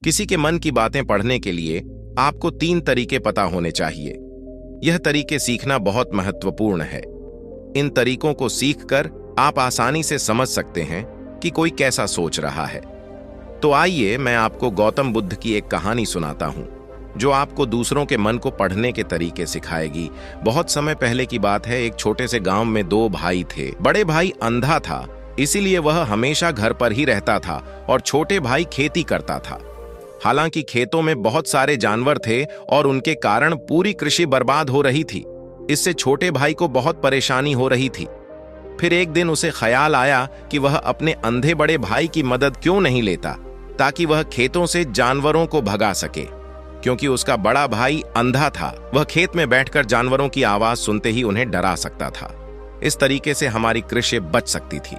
किसी के मन की बातें पढ़ने के लिए आपको 3 तरीके पता होने चाहिए। यह तरीके सीखना बहुत महत्वपूर्ण है। इन तरीकों को सीखकर आप आसानी से समझ सकते हैं कि कोई कैसा सोच रहा है। तो आइए मैं आपको गौतम बुद्ध की एक कहानी सुनाता हूं, जो आपको दूसरों के मन को पढ़ने के तरीके सिखाएगी। बहुत समय पहले की बात है। एक छोटे से गांव में 2 भाई थे। बड़े भाई अंधा था, इसीलिए वह हमेशा घर पर ही रहता था और छोटे भाई खेती करता था। हालांकि खेतों में बहुत सारे जानवर थे और उनके कारण पूरी कृषि बर्बाद हो रही थी। इससे छोटे भाई को बहुत परेशानी हो रही थी। फिर एक दिन उसे ख्याल आया कि वह अपने अंधे बड़े भाई की मदद क्यों नहीं लेता, ताकि वह खेतों से जानवरों को भगा सके। क्योंकि उसका बड़ा भाई अंधा था, वह खेत में बैठकर जानवरों की आवाज सुनते ही उन्हें डरा सकता था। इस तरीके से हमारी कृषि बच सकती थी।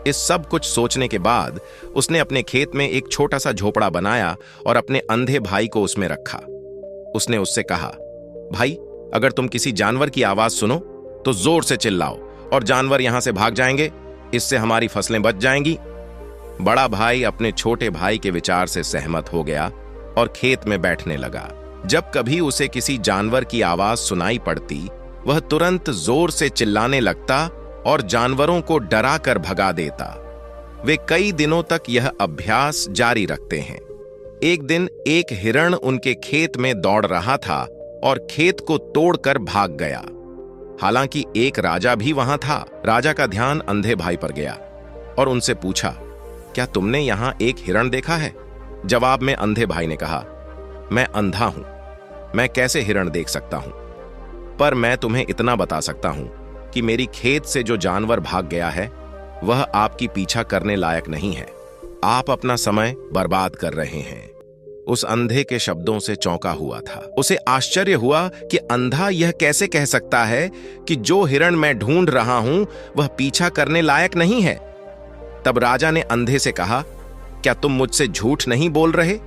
इस सब कुछ सोचने के बाद उसने अपने खेत में एक छोटा सा झोपड़ा बनाया और अपने अंधे भाई को उसमें रखा। उसने उससे कहा, भाई, अगर तुम किसी जानवर की आवाज सुनो तो जोर से चिल्लाओ और जानवर यहां से भाग जाएंगे। इससे हमारी फसलें बच जाएंगी। बड़ा भाई अपने छोटे भाई के विचार से सहमत हो गया और खेत में बैठने लगा। जब कभी उसे किसी जानवर की आवाज सुनाई पड़ती, वह तुरंत जोर से चिल्लाने लगता और जानवरों को डरा कर भगा देता। वे कई दिनों तक यह अभ्यास जारी रखते हैं। एक दिन एक हिरण उनके खेत में दौड़ रहा था और खेत को तोड़कर भाग गया। हालांकि एक राजा भी वहां था। राजा का ध्यान अंधे भाई पर गया और उनसे पूछा, क्या तुमने यहां एक हिरण देखा है? जवाब में अंधे भाई ने कहा, मैं अंधा हूं, मैं कैसे हिरण देख सकता हूं? पर मैं तुम्हें इतना बता सकता हूं कि मेरी खेत से जो जानवर भाग गया है वह आपकी पीछा करने लायक नहीं है। आप अपना समय बर्बाद कर रहे हैं। उस अंधे के शब्दों से चौंका हुआ था। उसे आश्चर्य हुआ कि अंधा यह कैसे कह सकता है कि जो हिरण मैं ढूंढ रहा हूं वह पीछा करने लायक नहीं है। तब राजा ने अंधे से कहा, क्या तुम मुझसे झूठ नहीं बोल रहे?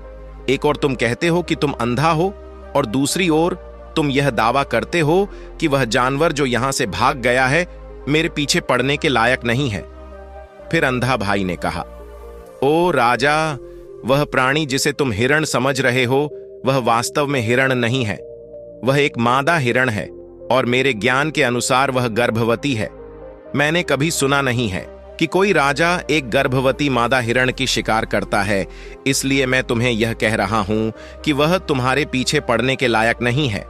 एक और तुम कहते हो कि तुम अंधा हो और दूसरी ओर तुम यह दावा करते हो कि वह जानवर जो यहां से भाग गया है मेरे पीछे पड़ने के लायक नहीं है। फिर अंधा भाई ने कहा, ओ राजा, वह प्राणी जिसे तुम हिरण समझ रहे हो वह वास्तव में हिरण नहीं है। वह एक मादा हिरण है और मेरे ज्ञान के अनुसार वह गर्भवती है। मैंने कभी सुना नहीं है कि कोई राजा एक गर्भवती मादा हिरण की शिकार करता है। इसलिए मैं तुम्हें यह कह रहा हूं कि वह तुम्हारे पीछे पड़ने के लायक नहीं है।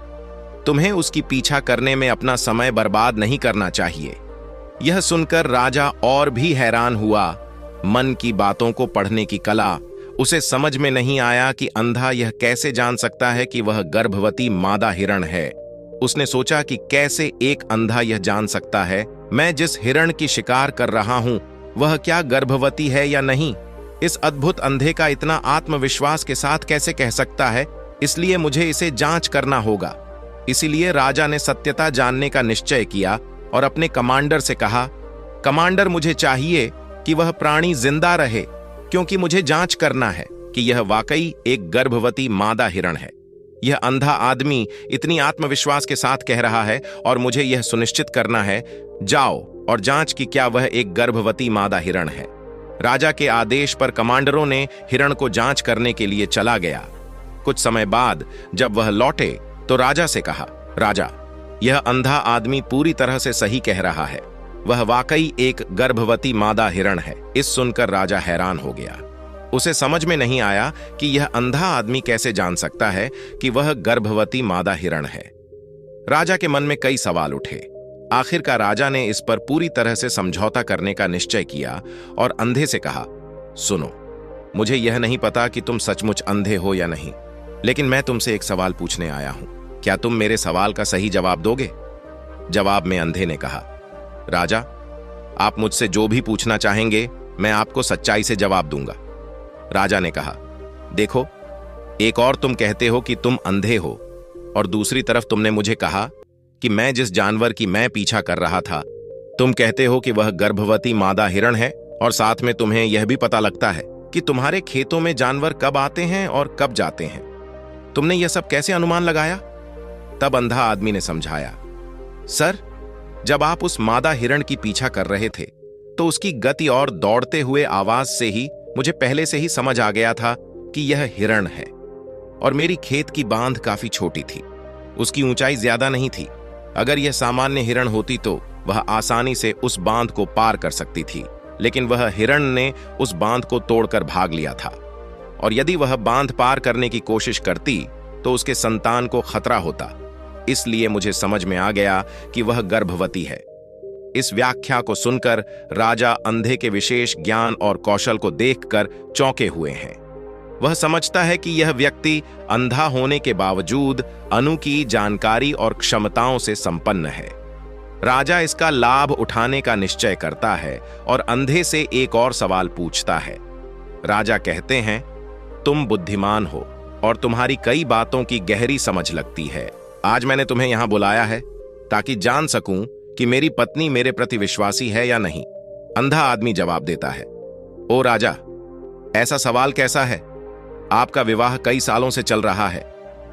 तुम्हें उसकी पीछा करने में अपना समय बर्बाद नहीं करना चाहिए। यह सुनकर राजा और भी हैरान हुआ। मन की बातों को पढ़ने की कला उसे समझ में नहीं आया कि अंधा यह कैसे जान सकता है कि वह गर्भवती मादा हिरण है। उसने सोचा कि कैसे एक अंधा यह जान सकता है मैं जिस हिरण की शिकार कर रहा हूं वह क्या गर्भवती है या नहीं। इस अद्भुत अंधे का इतना आत्मविश्वास के साथ कैसे कह सकता है? इसलिए मुझे इसे जांच करना होगा। इसीलिए राजा ने सत्यता जानने का निश्चय किया और अपने कमांडर से कहा, कमांडर, मुझे चाहिए कि वह प्राणी जिंदा रहे, क्योंकि मुझे जांच करना है कि यह वाकई एक गर्भवती मादा हिरण है। यह अंधा आदमी इतनी आत्मविश्वास के साथ कह रहा है और मुझे यह सुनिश्चित करना है। जाओ और जांच कि क्या वह एक गर्भवती मादा हिरण है। राजा के आदेश पर कमांडरों ने हिरण को जांच करने के लिए चला गया। कुछ समय बाद जब वह लौटे तो राजा से कहा, राजा, यह अंधा आदमी पूरी तरह से सही कह रहा है। वह वाकई एक गर्भवती मादा हिरण है। इस सुनकर राजा हैरान हो गया। उसे समझ में नहीं आया कि यह अंधा आदमी कैसे जान सकता है कि वह गर्भवती मादा हिरण है। राजा के मन में कई सवाल उठे। आखिरकार राजा ने इस पर पूरी तरह से समझौता करने का निश्चय किया और अंधे से कहा, सुनो, मुझे यह नहीं पता कि तुम सचमुच अंधे हो या नहीं, लेकिन मैं तुमसे एक सवाल पूछने आया हूं। क्या तुम मेरे सवाल का सही जवाब दोगे? जवाब में अंधे ने कहा, राजा, आप मुझसे जो भी पूछना चाहेंगे मैं आपको सच्चाई से जवाब दूंगा। राजा ने कहा, देखो, एक और तुम कहते हो कि तुम अंधे हो और दूसरी तरफ तुमने मुझे कहा कि मैं जिस जानवर की मैं पीछा कर रहा था, तुम कहते हो कि वह गर्भवती मादा हिरण है और साथ में तुम्हें यह भी पता लगता है कि तुम्हारे खेतों में जानवर कब आते हैं और कब जाते हैं। तुमने यह सब कैसे अनुमान लगाया? तब अंधा आदमी ने समझाया, सर, जब आप उस मादा हिरण की पीछा कर रहे थे तो उसकी गति और दौड़ते हुए आवाज से ही मुझे पहले से ही समझ आ गया था कि यह हिरण है और मेरी खेत की बांध काफी छोटी थी। उसकी ऊंचाई ज्यादा नहीं थी। अगर यह सामान्य हिरण होती तो वह आसानी से उस बांध को पार कर सकती थी, लेकिन वह हिरण ने उस बांध को तोड़कर भाग लिया था और यदि वह बांध पार करने की कोशिश करती तो उसके संतान को खतरा होता। इसलिए मुझे समझ में आ गया कि वह गर्भवती है। इस व्याख्या को सुनकर राजा अंधे के विशेष ज्ञान और कौशल को देखकर चौंके हुए हैं। वह समझता है कि यह व्यक्ति अंधा होने के बावजूद अनु की जानकारी और क्षमताओं से संपन्न है। राजा इसका लाभ उठाने का निश्चय करता है और अंधे से एक और सवाल पूछता है। राजा कहते हैं, तुम बुद्धिमान हो और तुम्हारी कई बातों की गहरी समझ लगती है। आज मैंने तुम्हें यहां बुलाया है ताकि जान सकूं कि मेरी पत्नी मेरे प्रति विश्वासी है या नहीं। अंधा आदमी जवाब देता है, ओ राजा, ऐसा सवाल कैसा है? आपका विवाह कई सालों से चल रहा है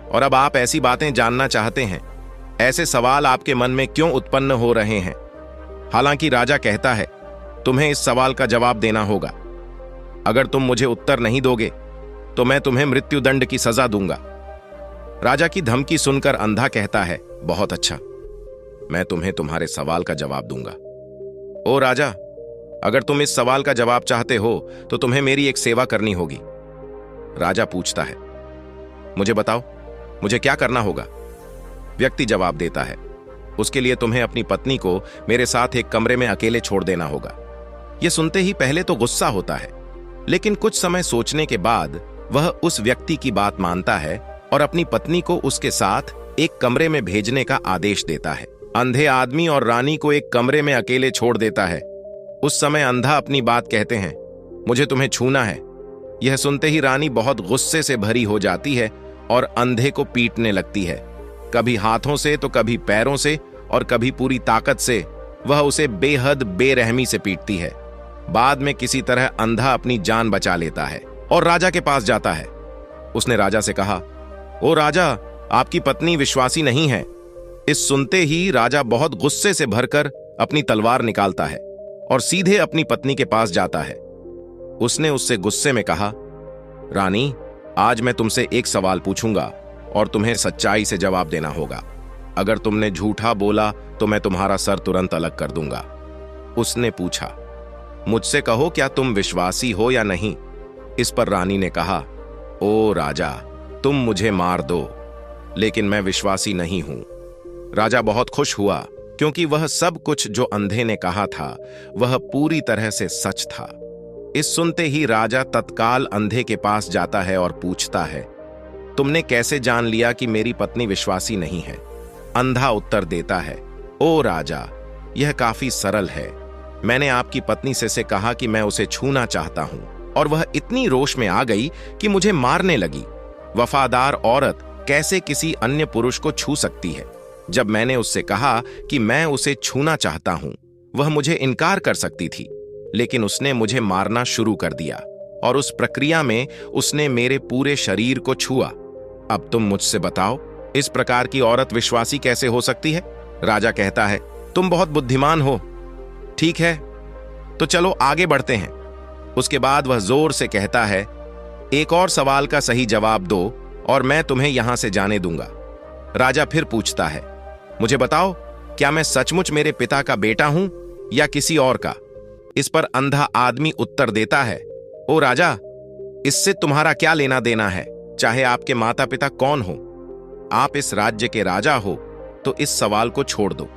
और अब आप ऐसी बातें जानना चाहते हैं। ऐसे सवाल आपके मन में क्यों उत्पन्न हो रहे हैं? हालांकि राजा कहता है, तुम्हें इस सवाल का जवाब देना होगा। अगर तुम मुझे उत्तर नहीं दोगे तो मैं तुम्हें मृत्युदंड की सजा दूंगा। राजा की धमकी सुनकर अंधा कहता है, बहुत अच्छा, मैं तुम्हें तुम्हारे सवाल का जवाब दूंगा। ओ राजा, अगर तुम इस सवाल का जवाब चाहते हो तो तुम्हें मेरी एक सेवा करनी होगी। राजा पूछता है, मुझे बताओ, मुझे क्या करना होगा? व्यक्ति जवाब देता है, उसके लिए तुम्हें अपनी पत्नी को मेरे साथ एक कमरे में अकेले छोड़ देना होगा। यह सुनते ही पहले तो गुस्सा होता है, लेकिन कुछ समय सोचने के बाद वह उस व्यक्ति की बात मानता है और अपनी पत्नी को उसके साथ एक कमरे में भेजने का आदेश देता है। अंधे आदमी और रानी को एक कमरे में अकेले छोड़ देता है। उस समय अंधा अपनी बात कहते हैं, मुझे तुम्हें छूना है। यह सुनते ही रानी बहुत गुस्से से भरी हो जाती है और अंधे को पीटने लगती है, कभी हाथों से तो कभी पैरों से और कभी पूरी ताकत से। वह उसे बेहद बेरहमी से पीटती है। बाद में किसी तरह अंधा अपनी जान बचा लेता है और राजा के पास जाता है। उसने राजा से कहा, ओ राजा, आपकी पत्नी विश्वासी नहीं है। इस सुनते ही राजा बहुत गुस्से से भरकर अपनी तलवार निकालता है और सीधे अपनी पत्नी के पास जाता है। उसने उससे गुस्से में कहा, रानी, आज मैं तुमसे एक सवाल पूछूंगा और तुम्हें सच्चाई से जवाब देना होगा। अगर तुमने झूठा बोला तो मैं तुम्हारा सर तुरंत अलग कर दूंगा। उसने पूछा, मुझसे कहो, क्या तुम विश्वासी हो या नहीं? इस पर रानी ने कहा, ओ राजा, तुम मुझे मार दो, लेकिन मैं विश्वासी नहीं हूं। राजा बहुत खुश हुआ क्योंकि वह सब कुछ जो अंधे ने कहा था वह पूरी तरह से सच था। इस सुनते ही राजा तत्काल अंधे के पास जाता है और पूछता है, तुमने कैसे जान लिया कि मेरी पत्नी विश्वासी नहीं है? अंधा उत्तर देता है, ओ राजा, यह काफी सरल है। मैंने आपकी पत्नी से कहा कि मैं उसे छूना चाहता हूं और वह इतनी रोष में आ गई कि मुझे मारने लगी। वफादार औरत कैसे किसी अन्य पुरुष को छू सकती है? जब मैंने उससे कहा कि मैं उसे छूना चाहता हूं, वह मुझे इनकार कर सकती थी, लेकिन उसने मुझे मारना शुरू कर दिया और उस प्रक्रिया में उसने मेरे पूरे शरीर को छुआ। अब तुम मुझसे बताओ, इस प्रकार की औरत विश्वासी कैसे हो सकती है? राजा कहता है, तुम बहुत बुद्धिमान हो। ठीक है, तो चलो आगे बढ़ते हैं। उसके बाद वह जोर से कहता है, एक और सवाल का सही जवाब दो और मैं तुम्हें यहां से जाने दूंगा। राजा फिर पूछता है, मुझे बताओ, क्या मैं सचमुच मेरे पिता का बेटा हूं या किसी और का? इस पर अंधा आदमी उत्तर देता है, ओ राजा, इससे तुम्हारा क्या लेना देना है, चाहे आपके माता पिता कौन हो। आप इस राज्य के राजा हो तो इस सवाल को छोड़ दो।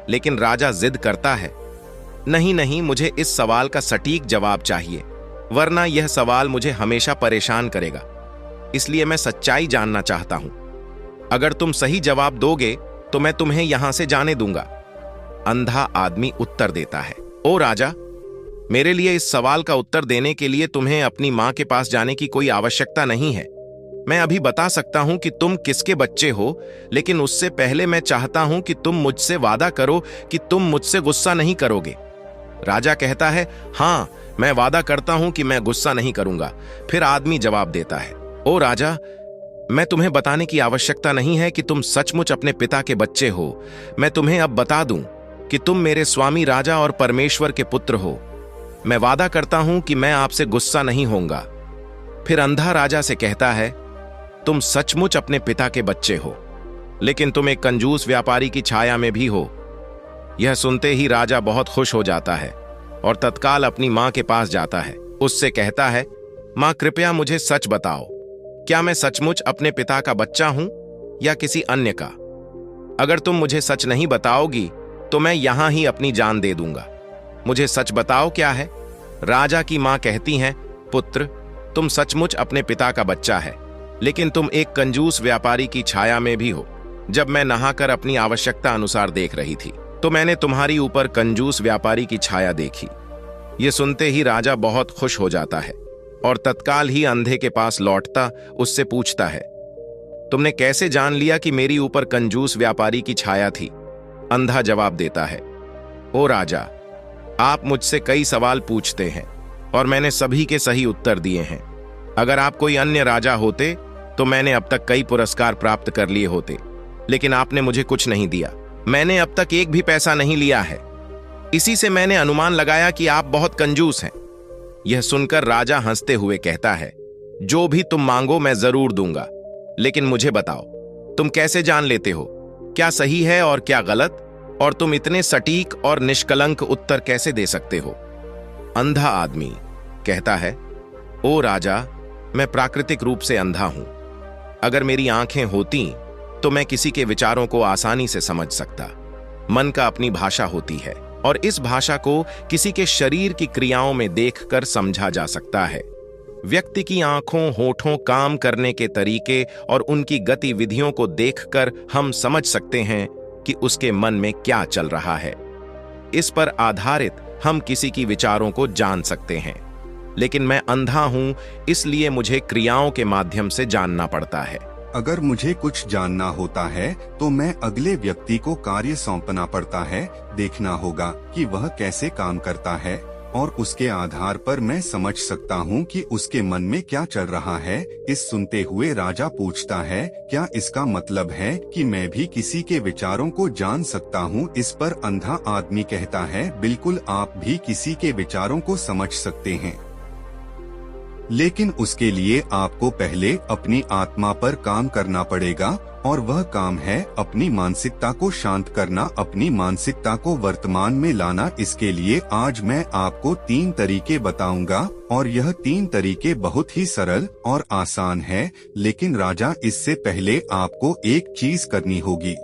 लेकिन राजा जिद करता है, नहीं नहीं, मुझे इस सवाल का सटीक जवाब चाहिए, वरना यह सवाल मुझे हमेशा परेशान करेगा। इसलिए मैं सच्चाई जानना चाहता हूं। अगर तुम सही जवाब दोगे तो मैं तुम्हें यहां से जाने दूंगा। अंधा आदमी उत्तर देता है, ओ राजा, मेरे लिए इस सवाल का उत्तर देने के लिए तुम्हें अपनी मां के पास जाने की कोई आवश्यकता नहीं है। मैं अभी बता सकता हूं कि तुम किसके बच्चे हो, लेकिन उससे पहले मैं चाहता हूं कि तुम मुझसे वादा करो कि तुम मुझसे गुस्सा नहीं करोगे। राजा कहता है, हां, मैं वादा करता हूं कि मैं गुस्सा नहीं करूंगा। फिर आदमी जवाब देता है, ओ राजा, मैं तुम्हें बताने की आवश्यकता नहीं है कि तुम सचमुच अपने पिता के बच्चे हो। मैं तुम्हें अब बता दूं कि तुम मेरे स्वामी राजा और परमेश्वर के पुत्र हो। मैं वादा करता हूं कि मैं आपसे गुस्सा नहीं होऊंगा। फिर अंधा राजा से कहता है, तुम सचमुच अपने पिता के बच्चे हो, लेकिन तुम एक कंजूस व्यापारी की छाया में भी हो। यह सुनते ही राजा बहुत खुश हो जाता है और तत्काल अपनी मां के पास जाता है। उससे कहता है, मां कृपया मुझे सच बताओ, क्या मैं सचमुच अपने पिता का बच्चा हूं या किसी अन्य का? अगर तुम मुझे सच नहीं बताओगी तो मैं यहां ही अपनी जान दे दूंगा। मुझे सच बताओ क्या है? राजा की मां कहती हैं, पुत्र, तुम सचमुच अपने पिता का बच्चा है, लेकिन तुम एक कंजूस व्यापारी की छाया में भी हो। जब मैं नहाकर अपनी आवश्यकता अनुसार देख रही थी तो मैंने तुम्हारी ऊपर कंजूस व्यापारी की छाया देखी। ये सुनते ही राजा बहुत खुश हो जाता है और तत्काल ही अंधे के पास लौटता उससे पूछता है, तुमने कैसे जान लिया कि मेरी ऊपर कंजूस व्यापारी की छाया थी? अंधा जवाब देता है, ओ राजा, आप मुझसे कई सवाल पूछते हैं और मैंने सभी के सही उत्तर दिए हैं। अगर आप कोई अन्य राजा होते तो मैंने अब तक कई पुरस्कार प्राप्त कर लिए होते, लेकिन आपने मुझे कुछ नहीं दिया। मैंने अब तक एक भी पैसा नहीं लिया है। इसी से मैंने अनुमान लगाया कि आप बहुत कंजूस हैं। यह सुनकर राजा हंसते हुए कहता है, जो भी तुम मांगो मैं जरूर दूंगा, लेकिन मुझे बताओ, तुम कैसे जान लेते हो क्या सही है और क्या गलत, और तुम इतने सटीक और निष्कलंक उत्तर कैसे दे सकते हो? अंधा आदमी कहता है, ओ राजा, मैं प्राकृतिक रूप से अंधा हूं। अगर मेरी आंखें होती तो मैं किसी के विचारों को आसानी से समझ सकता। मन का अपनी भाषा होती है और इस भाषा को किसी के शरीर की क्रियाओं में देखकर समझा जा सकता है। व्यक्ति की आंखों, होठों, काम करने के तरीके और उनकी गतिविधियों को देखकर हम समझ सकते हैं कि उसके मन में क्या चल रहा है। इस पर आधारित हम किसी की विचारों को जान सकते हैं, लेकिन मैं अंधा हूं, इसलिए मुझे क्रियाओं के माध्यम से जानना पड़ता है। अगर मुझे कुछ जानना होता है तो मैं अगले व्यक्ति को कार्य सौंपना पड़ता है, देखना होगा कि वह कैसे काम करता है और उसके आधार पर मैं समझ सकता हूँ कि उसके मन में क्या चल रहा है। इस सुनते हुए राजा पूछता है, क्या इसका मतलब है कि मैं भी किसी के विचारों को जान सकता हूँ? इस पर अंधा आदमी कहता है, बिल्कुल, आप भी किसी के विचारों को समझ सकते हैं, लेकिन उसके लिए आपको पहले अपनी आत्मा पर काम करना पड़ेगा, और वह काम है अपनी मानसिकता को शांत करना, अपनी मानसिकता को वर्तमान में लाना। इसके लिए आज मैं आपको 3 तरीके बताऊंगा और यह 3 तरीके बहुत ही सरल और आसान है, लेकिन राजा, इससे पहले आपको एक चीज करनी होगी।